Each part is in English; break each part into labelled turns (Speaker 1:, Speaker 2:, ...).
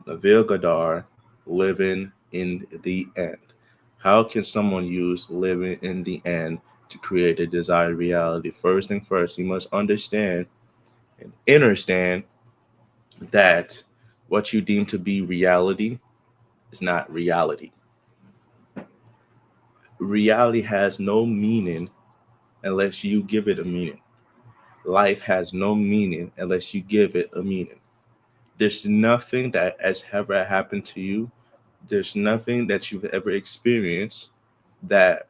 Speaker 1: Neville Goddard, living in the end. How can someone use living in the end to create a desired reality? First thing first, you must understand and understand that what you deem to be reality is not reality. Reality has no meaning unless you give it a meaning. Life has no meaning unless you give it a meaning. There's nothing that has ever happened to you. There's nothing that you've ever experienced that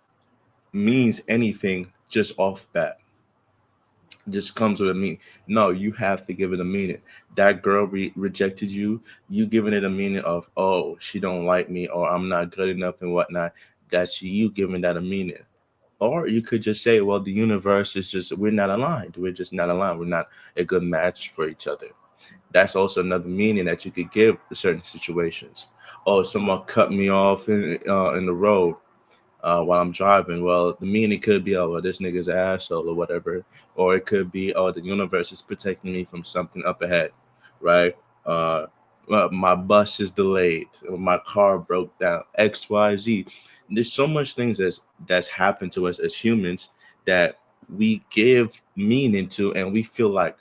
Speaker 1: means anything just off bat. Just comes with a meaning. No, you have to give it a meaning. That girl rejected you. You giving it a meaning of, oh, she don't like me, or I'm not good enough and whatnot. That's you giving that a meaning. Or you could just say, well, the universe is just, we're not aligned. We're just not aligned. We're not a good match for each other. That's also another meaning that you could give to certain situations. Oh, someone cut me off in the road while I'm driving. Well, the meaning could be, oh, well, this nigga's an asshole or whatever. Or it could be, oh, the universe is protecting me from something up ahead, right? Uh, well, my bus is delayed, or my car broke down, X, Y, Z. There's so much things that's happened to us as humans that we give meaning to, and we feel like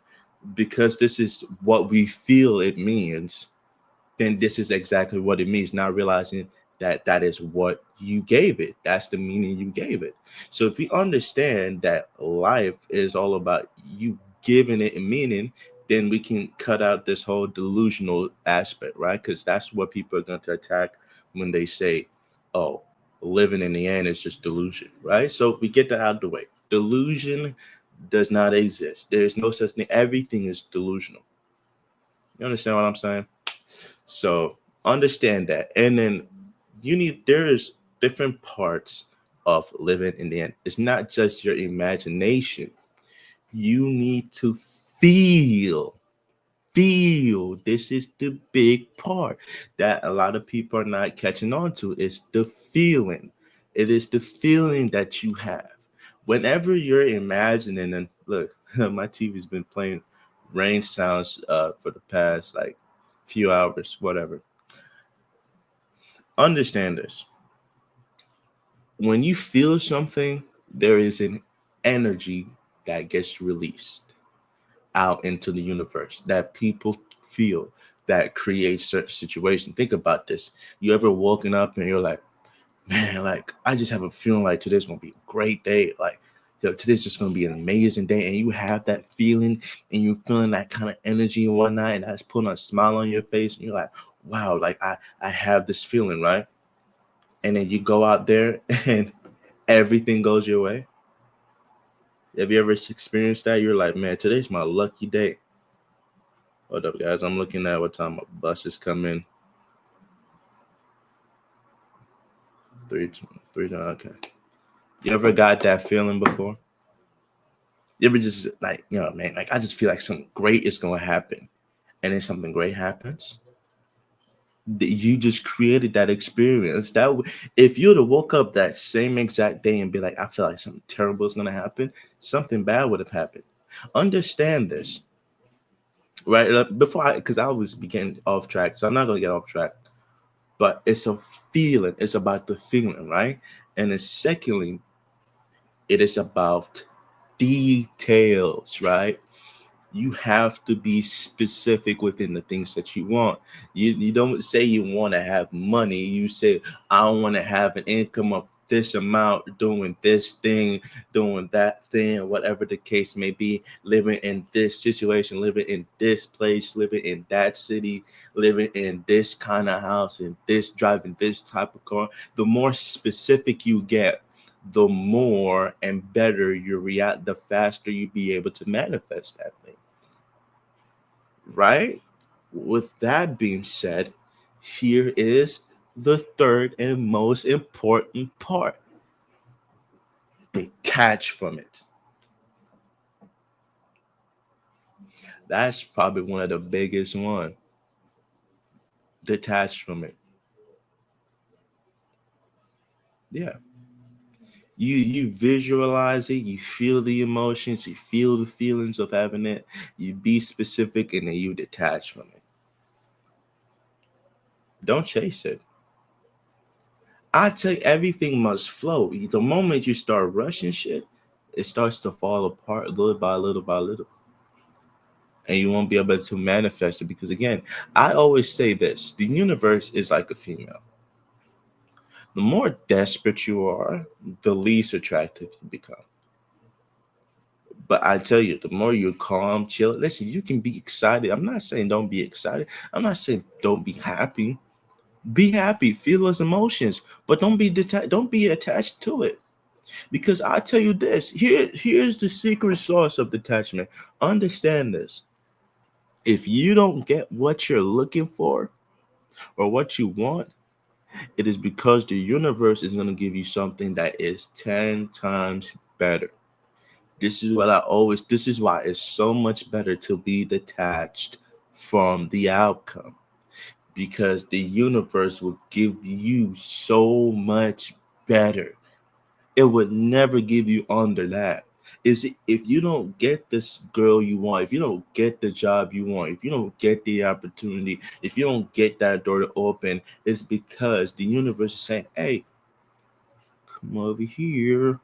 Speaker 1: because this is what we feel it means, then this is exactly what it means, not realizing that that is what you gave it. That's the meaning you gave it. So if we understand that life is all about you giving it a meaning, then we can cut out this whole delusional aspect, right? Because that's what people are going to attack when they say, oh, living in the end is just delusion, right? So we get that out of the way. Delusion does not exist. There's no such thing. Everything is delusional. You understand what I'm saying? So understand that. And then there is different parts of living in the end. It's not just your imagination. You need to feel. Feel. This is the big part that a lot of people are not catching on to. It's the feeling. It is the feeling that you have. Whenever you're imagining, and look, my TV's been playing rain sounds for the past like few hours, whatever. Understand this. When you feel something, there is an energy that gets released out into the universe that people feel, that creates certain situation. Think about this. You ever woken up and you're like, man, like I just have a feeling like today's gonna be a great day. Like today's just gonna be an amazing day, and you have that feeling, and you're feeling that kind of energy and whatnot, and that's putting a smile on your face, and you're like, wow, like I have this feeling, right? And then you go out there and everything goes your way. Have you ever experienced that? You're like, man, today's my lucky day. Hold up, guys. I'm looking at what time my bus is coming. 3, 3. Okay. You ever got that feeling before? You ever just like, man, like I just feel like something great is gonna happen, and then something great happens. You just created that experience. If you'd have woke up that same exact day and be like, I feel like something terrible is gonna happen, something bad would have happened. Understand this, right? Before because I was getting off track, so I'm not gonna get off track. But it's a feeling. It's about the feeling, right? And then secondly, it is about details, right? You have to be specific within the things that you want. You don't say you want to have money. You say, I want to have an income of this amount, doing this thing, doing that thing, whatever the case may be, living in this situation, living in this place, living in that city, living in this kind of house, and this driving this type of car. The more specific you get, the more and better you react, the faster you be able to manifest that thing, right? With that being said, here is the third and most important part: detach from it. That's probably one of the biggest one. Detach from it. Yeah. You visualize it, you feel the emotions, you feel the feelings of having it, you be specific, and then you detach from it. Don't chase it. I tell you, everything must flow. The moment you start rushing shit, it starts to fall apart little by little by little. And you won't be able to manifest it because, again, I always say this: the universe is like a female. The more desperate you are, the least attractive you become. But I tell you, the more you're calm, chill, listen, you can be excited. I'm not saying don't be excited. I'm not saying don't be happy. Be happy, feel those emotions, but don't be don't be attached to it. Because I tell you this, here's the secret source of detachment. Understand this. If you don't get what you're looking for or what you want, it is because the universe is going to give you something that is 10 times better. This is why it's so much better to be detached from the outcome, because the universe will give you so much better. It would never give you under that. Is if you don't get this girl you want, if you don't get the job you want, if you don't get the opportunity, if you don't get that door to open, it's because the universe is saying, "Hey, come over here.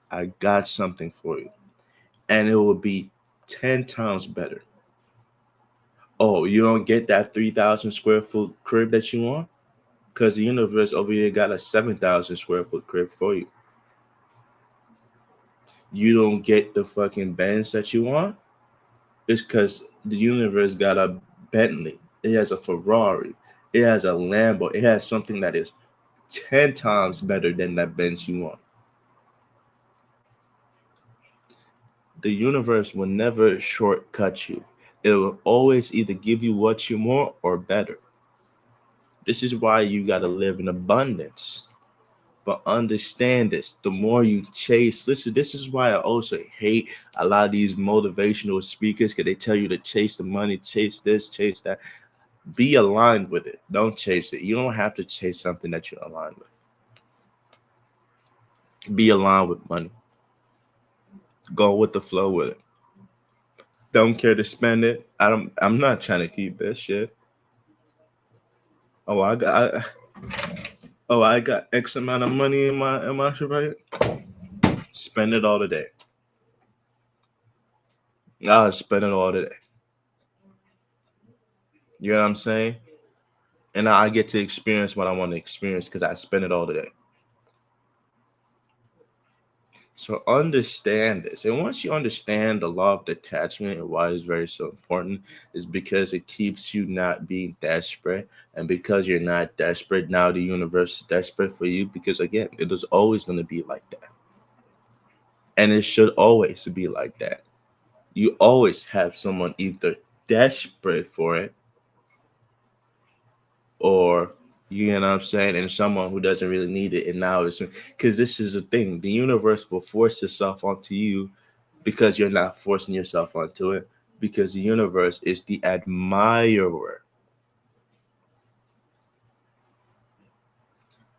Speaker 1: I got something for you," and it will be 10 times better. Oh, you don't get that 3,000 square foot crib that you want, because the universe over here got a 7,000 square foot crib for you. You don't get the fucking Benz that you want, it's because the universe got a Bentley. It has a Ferrari. It has a Lambo. It has something that is 10 times better than that Benz you want. The universe will never shortcut you. It will always either give you what you want or better. This is why you got to live in abundance. But understand this, the more you chase, listen, this is why I also hate a lot of these motivational speakers because they tell you to chase the money, chase this, chase that. Be aligned with it. Don't chase it. You don't have to chase something that you're aligned with. Be aligned with money. Go with the flow with it. Don't care to spend it. I'm not trying to keep this shit. Oh, I got X amount of money in my shit, right? Spend it all today. I'll spend it all today. You know what I'm saying? And I get to experience what I want to experience because I spend it all today. So understand this. And once you understand the law of detachment and why it's very so important, is because it keeps you not being desperate. And because you're not desperate, now the universe is desperate for you because again, it is always going to be like that. And it should always be like that. You always have someone either desperate for it or you know what I'm saying, and someone who doesn't really need it. And now it's because this is the thing, the universe will force itself onto you because you're not forcing yourself onto it, because the universe is the admirer.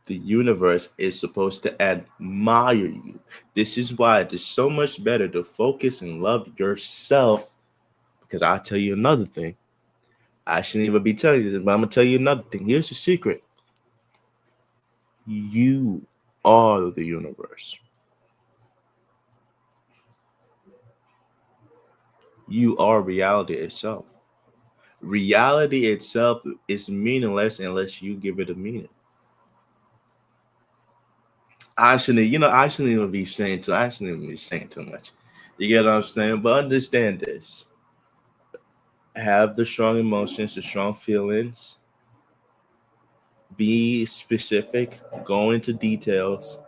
Speaker 1: The universe is supposed to admire you. This is why it is so much better to focus and love yourself, because I'll tell you another thing. I shouldn't even be telling you this, but I'm gonna tell you another thing. Here's the secret. You are the universe. You are reality itself. Reality itself is meaningless unless you give it a meaning. I shouldn't even be saying too. I shouldn't even be saying too much. You get what I'm saying? But understand this: have the strong emotions, the strong feelings. Be specific. Go into details,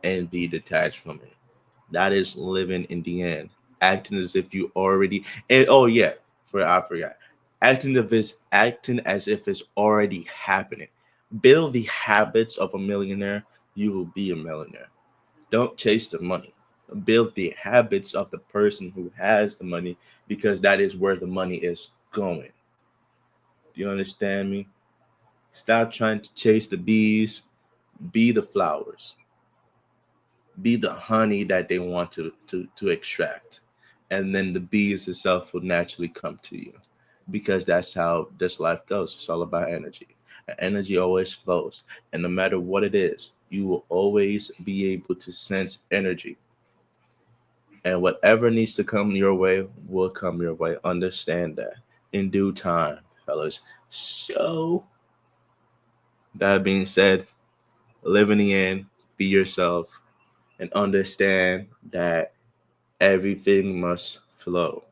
Speaker 1: and be detached from it. That is living in the end, acting as if you already. And oh yeah, I forgot. Acting as if it's already happening. Build the habits of a millionaire. You will be a millionaire. Don't chase the money. Build the habits of the person who has the money, because that is where the money is going. Do you understand me? Stop trying to chase the bees. Be the flowers. Be the honey that they want to extract. And then the bees itself will naturally come to you, because that's how this life goes. It's all about energy. And energy always flows. And no matter what it is, you will always be able to sense energy. And whatever needs to come your way will come your way. Understand that in due time, fellas. So, that being said, live in the end, be yourself, and understand that everything must flow.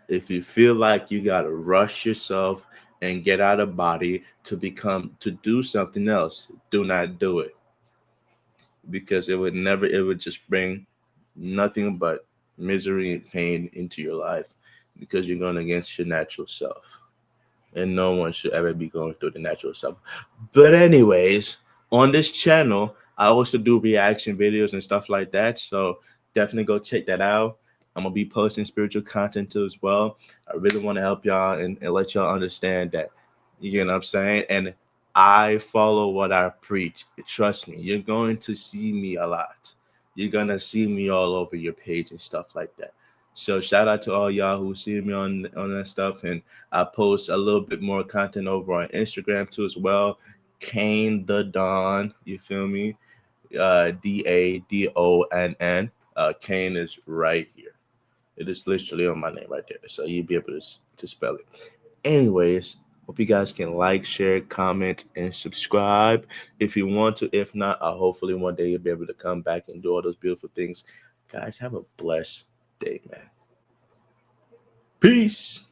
Speaker 1: If you feel like you gotta rush yourself and get out of body to do something else, do not do it, because it would just bring nothing but misery and pain into your life, because you're going against your natural self. And no one should ever be going through the natural self. But anyways, on this channel, I also do reaction videos and stuff like that. So definitely go check that out. I'm gonna be posting spiritual content too as well. I really want to help y'all and let y'all understand that, you know what I'm saying? And I follow what I preach. Trust me, you're going to see me a lot. You're gonna see me all over your page and stuff like that. So shout out to all y'all who see me on that stuff, and I post a little bit more content over on Instagram too as well. Kane the Don, you feel me? Dadonn. Kane is right here. It is literally on my name right there, so you'll be able to spell it. Anyways, hope you guys can like, share, comment, and subscribe if you want to. If not, hopefully one day you'll be able to come back and do all those beautiful things. Guys, have a blessed day, man. Peace.